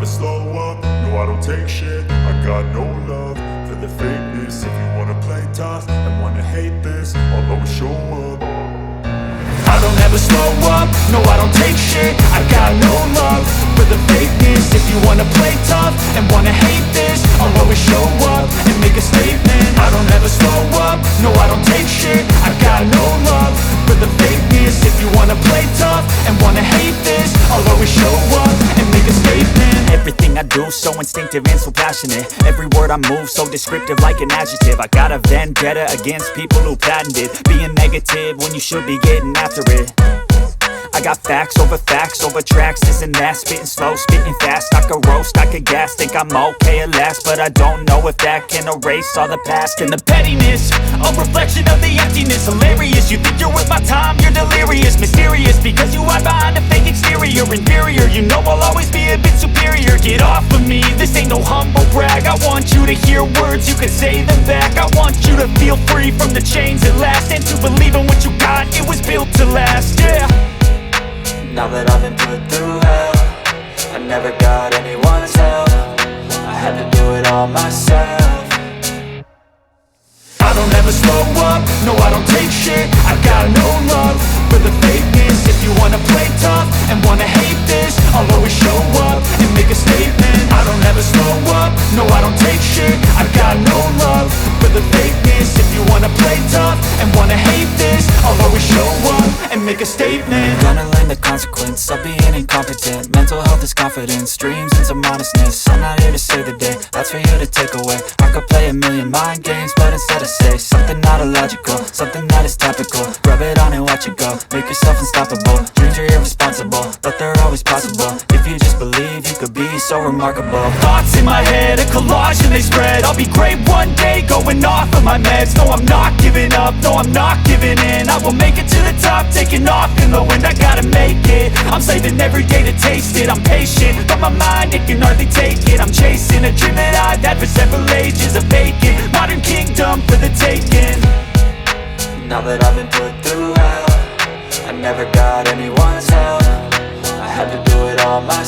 slow up, no I don't take shit. I got no love for the fakeness. If you wanna play tough and wanna hate this, I'll always show up. I don't ever slow up, no I don't take shit. I got no love for the fakeness. If you wanna play tough and wanna hate this, I'll always show up and make a statement. I don't ever slow up, no I don't take shit. I got no love for the fakeness. If you wanna play tough and wanna hate this, I'll always show up and make a statement. Everything I do so instinctive and so passionate. Every word I move so descriptive like an adjective. I got a vendetta against people who patented being negative when you should be getting after it. I got facts over tracks, this and that. Spitting slow, spitting fast, I could roast, I could gas. Think I'm okay at last, but I don't know if that can erase all the past. And the pettiness, a reflection of the emptiness. Hilarious, you think you're worth my time, you're delirious. Mysterious, because you hide behind a fake exterior. Inferior, you know I'll always be a bit superior. Get off of me, this ain't no humble brag. I want you to hear words, you can say them back. I want you to feel free from the chains at last, and to believe in what you got, it was built to last, yeah. Now that I've been put through hell, I never got anyone's help. I had to do it all myself. I don't ever slow up, no I don't take shit. I got no love for the fakeness. If you wanna play tough and wanna hate this, I'll always show up and make a statement. I don't ever slow up, no I don't take shit. I got no love for the fakeness. If you wanna play tough and wanna hate this, I'll always show up and make a statement. Gonna learn the consequence of being incompetent. Mental health is confidence, dreams and some honestness. I'm not here to save the day, that's for you to take away. I could play a million mind games, but instead I say something not illogical, something that is topical. Rub it on and watch it go, make yourself unstoppable. Dreams are irresponsible, but they're always possible. If you just believe, you could be so remarkable. Thoughts in my head, a collage and they spread. I'll be great one day, going off of my meds. No, I'm not giving up, no, I'm not giving in. I will make it to the top, taking off in the wind. I gotta make it, I'm saving every day to taste it. I'm patient, but my mind, it can hardly take it. I'm chasing a dream that I've had for several ages. A vacant, modern kingdom for the taking. Now that I've been put through hell, I never got anyone's help. I had to do it all myself.